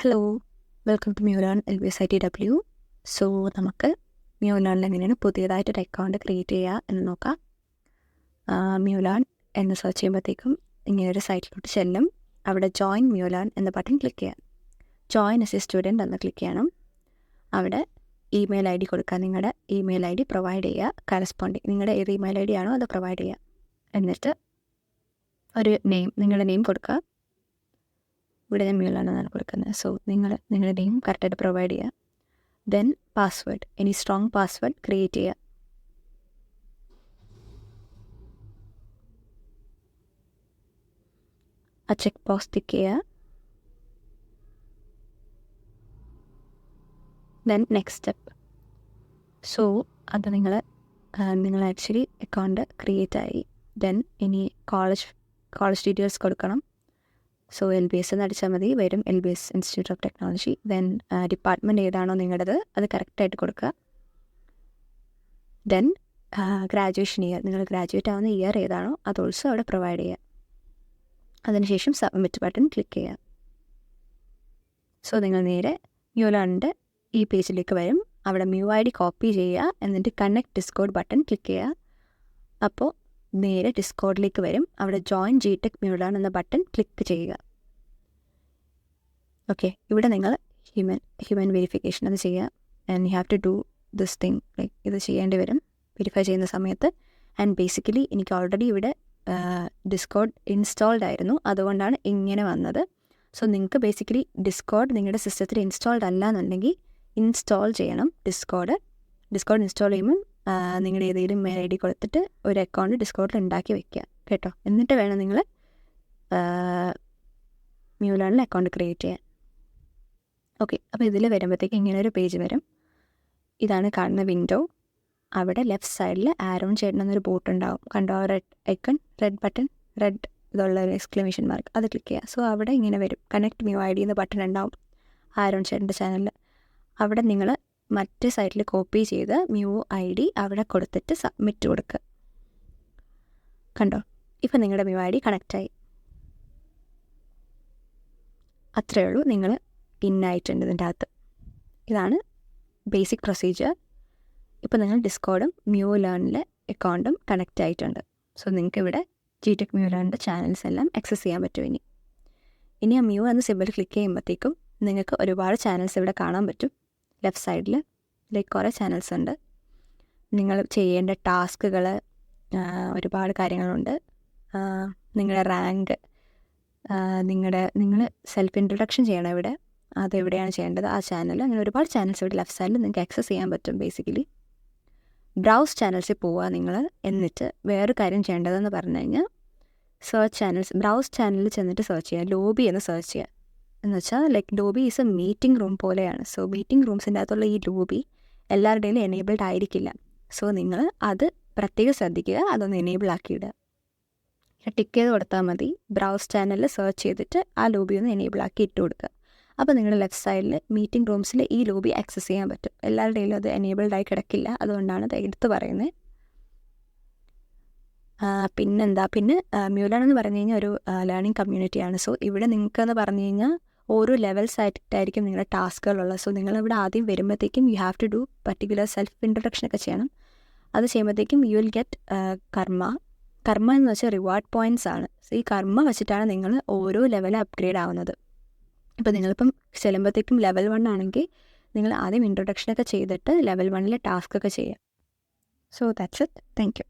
Hello, welcome to MuLearn LBSITW. So നമുക്ക് മ്യൂലാനിൽ എങ്ങനെയാണ് പുതിയതായിട്ടൊരു അക്കൗണ്ട് ക്രിയേറ്റ് ചെയ്യുക എന്ന് നോക്കാം. മ്യൂലാൻ എന്ന് സെർച്ച് ചെയ്യുമ്പോഴത്തേക്കും ഇങ്ങനെയൊരു സൈറ്റിലോട്ട് ചെല്ലും. അവിടെ ജോയിൻ മ്യൂലാൻ എന്ന ബട്ടൺ ക്ലിക്ക് ചെയ്യാം. ജോയിൻ എസ് എ സ്റ്റുഡൻറ്റ് എന്ന് ക്ലിക്ക് ചെയ്യണം. അവിടെ ഇമെയിൽ ID കൊടുക്കുക. നിങ്ങളുടെ ഇമെയിൽ ID പ്രൊവൈഡ് ചെയ്യുക. കറസ്പോണ്ടിങ് നിങ്ങളുടെ ഏത് ഇമെയിൽ ID ആണോ അത് പ്രൊവൈഡ് ചെയ്യുക. എന്നിട്ട് ഒരു നിങ്ങളുടെ നെയിം കൊടുക്കുക. ഇവിടെ ഞാൻ മ്യൂലാൻ എന്നാണ് കൊടുക്കുന്നത്. സോ നിങ്ങളുടെ നെയിം കറക്റ്റായിട്ട് പ്രൊവൈഡ് ചെയ്യുക. Then password, any strong password create ചെയ്യുക. ആ ചെക്ക് ബോക്സ് ടിക്ക് ചെയ്യുക. Then next step. സോ അത് നിങ്ങൾ ആക്ച്വലി അക്കൗണ്ട് ക്രിയേറ്റ് ആയി. ദെൻ ഇനി കോളേജ് ഡീറ്റെയിൽസ് കൊടുക്കണം. സോ LBS എന്ന് അടിച്ചാൽ മതി, വരും LBS institute of technology. Then department ഏതാണോ നിങ്ങളുടേത് അത് കറക്റ്റായിട്ട് കൊടുക്കുക. ദെൻ ഗ്രാജുവേഷൻ ഇയർ, നിങ്ങൾ ഗ്രാജുവേറ്റ് ആവുന്ന ഇയർ ഏതാണോ അത് ഓൾസോ അവിടെ പ്രൊവൈഡ് ചെയ്യുക. അതിനുശേഷം സബ്മിറ്റ് ബട്ടൺ ക്ലിക്ക് ചെയ്യുക. സോ നിങ്ങൾ നേരെ മ്യൂലാനിൻ്റെ ഈ പേജിലേക്ക് വരും. അവിടെ MUID കോപ്പി ചെയ്യുക. എന്നിട്ട് കണക്ട് ഡിസ്കോഡ് ബട്ടൺ ക്ലിക്ക് ചെയ്യുക. അപ്പോൾ നേരെ ഡിസ്കോഡിലേക്ക് വരും. അവിടെ ജോയിൻ GTech മ്യൂലാൻ എന്ന ബട്ടൺ ക്ലിക്ക് ചെയ്യുക. ഓക്കെ, ഇവിടെ നിങ്ങൾ ഹ്യൂമൻ വെരിഫിക്കേഷൻ അത് ചെയ്യുക. And you have to do this thing, like ഇത് ചെയ്യേണ്ടി വരും വെരിഫൈ ചെയ്യുന്ന സമയത്ത്. ആൻഡ് ബേസിക്കലി എനിക്ക് ഓൾറെഡി ഇവിടെ ഡിസ്കോഡ് ഇൻസ്റ്റാൾഡ് ആയിരുന്നു, അതുകൊണ്ടാണ് ഇങ്ങനെ വന്നത്. സോ നിങ്ങൾക്ക് ബേസിക്കലി ഡിസ്കോഡ് നിങ്ങളുടെ സിസ്റ്റത്തിൽ ഇൻസ്റ്റാൾഡ് അല്ല എന്നുണ്ടെങ്കിൽ ഇൻസ്റ്റാൾ ചെയ്യണം. ഡിസ്കോഡ് ഇൻസ്റ്റാൾ ചെയ്യുമ്പം നിങ്ങളുടെ ഏതെങ്കിലും മെയിൽ ID കൊടുത്തിട്ട് ഒരു അക്കൗണ്ട് ഡിസ്കോഡിൽ ഉണ്ടാക്കി വെക്കുക കേട്ടോ. എന്നിട്ട് വേണം നിങ്ങൾ മ്യൂലാനിൽ അക്കൗണ്ട് ക്രിയേറ്റ് ചെയ്യാൻ. ഓക്കെ, അപ്പോൾ ഇതിൽ വരുമ്പോഴത്തേക്ക് ഇങ്ങനെ ഒരു പേജ് വരും. ഇതാണ് കാണുന്ന വിൻഡോ. അവിടെ ലെഫ്റ്റ് സൈഡിൽ ആരോൺ ചേട്ടൻ എന്നൊരു ബോട്ട് ഉണ്ടാവും. കണ്ടോ, റെഡ് ഐക്കൺ, റെഡ് ഇതുള്ള ഒരു എക്സ്ക്ലമേഷൻ മാർക്ക്, അത് ക്ലിക്ക് ചെയ്യുക. സോ അവിടെ ഇങ്ങനെ വരും കണക്ട് MUID എന്ന ബട്ടൺ ഉണ്ടാവും ആരോൺ ചേട്ടൻ്റെ ചാനലിൽ. അവിടെ നിങ്ങൾ മറ്റേ സൈറ്റിൽ കോപ്പി ചെയ്ത് MUID അവിടെ കൊടുത്തിട്ട് സബ്മിറ്റ് കൊടുക്കുക. കണ്ടോ, ഇപ്പം നിങ്ങളുടെ MUID കണക്റ്റായി. അത്രയേ ഉള്ളൂ, നിങ്ങൾ ഇന്നായിട്ടുണ്ട് ഇതിൻ്റെ അകത്ത്. ഇതാണ് ബേസിക് പ്രൊസീജിയർ. ഇപ്പോൾ നിങ്ങൾ ഡിസ്കോഡും മ്യൂലാനിലെ അക്കൗണ്ടും കണക്റ്റ് ആയിട്ടുണ്ട്. സോ നിങ്ങൾക്ക് ഇവിടെ GTech മ്യൂലാനിൻ്റെ ചാനൽസ് എല്ലാം ആക്സസ് ചെയ്യാൻ പറ്റും. ഇനി ആ എന്ന സിമ്പിൾ ക്ലിക്ക് ചെയ്യുമ്പോഴത്തേക്കും നിങ്ങൾക്ക് ഒരുപാട് ചാനൽസ് ഇവിടെ കാണാൻ പറ്റും. ലെഫ്റ്റ് സൈഡിൽ ലൈക്ക് കുറേ ചാനൽസ് ഉണ്ട്. നിങ്ങൾ ചെയ്യേണ്ട ടാസ്കുകൾ, ഒരുപാട് കാര്യങ്ങളുണ്ട്. നിങ്ങളുടെ റാങ്ക്, നിങ്ങൾ സെൽഫ് ഇൻട്രൊഡക്ഷൻ ചെയ്യണം ഇവിടെ, അതെവിടെയാണ് ചെയ്യേണ്ടത് ആ ചാനൽ. അങ്ങനെ ഒരുപാട് ചാനൽസ് ഇവിടെ ലെഫ്റ്റ് സൈഡിൽ നിങ്ങൾക്ക് ആക്സസ് ചെയ്യാൻ പറ്റും. ബേസിക്കലി ബ്രൗസ് ചാനൽസിൽ പോവുക നിങ്ങൾ. എന്നിട്ട് വേറൊരു കാര്യം ചെയ്യേണ്ടതെന്ന് പറഞ്ഞു കഴിഞ്ഞാൽ സെർച്ച് ചാനൽസ്, ബ്രൗസ് ചാനലിൽ ചെന്നിട്ട് സെർച്ച് ചെയ്യുക, ലോബി എന്ന് സെർച്ച് ചെയ്യുക. എന്ന് വെച്ചാൽ like lobby is A meeting room പോലെയാണ്. സോ മീറ്റിംഗ് റൂംസിൻ്റെ അകത്തുള്ള ഈ ലോബി എല്ലാവരുടെയും എനേബിൾഡ് ആയിരിക്കില്ല. സോ നിങ്ങൾ അത് പ്രത്യേകം ശ്രദ്ധിക്കുക, അതൊന്ന് എനേബിൾ ആക്കിയിടുക. ടിക്ക് ചെയ്ത് കൊടുത്താൽ മതി. ബ്രൗസ് ചാനലിൽ സെർച്ച് ചെയ്തിട്ട് ആ ലോബി ഒന്ന് എനേബിൾ ആക്കി ഇട്ട് കൊടുക്കുക. അപ്പോൾ നിങ്ങളുടെ ലെഫ്റ്റ് സൈഡിൽ മീറ്റിംഗ് റൂംസിൽ ഈ ലോബി ആക്സസ് ചെയ്യാൻ പറ്റും. എല്ലാവരുടെയും അത് എനേബിൾഡ് ആയി കിടക്കില്ല, അതുകൊണ്ടാണ് അത് എടുത്ത് പറയുന്നത്. പിന്നെ മ്യൂലാൻ എന്ന് പറഞ്ഞു കഴിഞ്ഞാൽ ഒരു ലേണിംഗ് കമ്മ്യൂണിറ്റിയാണ്. സോ ഇവിടെ നിങ്ങൾക്കെന്ന് പറഞ്ഞു കഴിഞ്ഞാൽ ഓരോ ലെവൽസ് ആയിട്ടായിരിക്കും നിങ്ങളുടെ ടാസ്കുകളുള്ളത്. സോ നിങ്ങളിവിടെ ആദ്യം വരുമ്പോഴത്തേക്കും you have to do particular self introduction ഒക്കെ ചെയ്യണം. അത് ചെയ്യുമ്പോഴത്തേക്കും യു വിൽ ഗെറ്റ് കർമ്മ എന്ന് വെച്ചാൽ റിവാർഡ് പോയിൻറ്റ്സ് ആണ്. സോ ഈ കർമ്മ വെച്ചിട്ടാണ് നിങ്ങൾ ഓരോ ലെവൽ അപ്ഗ്രേഡ് ആവുന്നത്. ഇപ്പോൾ നിങ്ങളിപ്പം ചെല്ലുമ്പോഴത്തേക്കും ലെവൽ 1 ആണെങ്കിൽ നിങ്ങൾ ആദ്യം ഇൻട്രൊഡക്ഷനൊക്കെ ചെയ്തിട്ട് ലെവൽ 1 ടാസ്ക് ഒക്കെ ചെയ്യാം. So that's it. Thank you.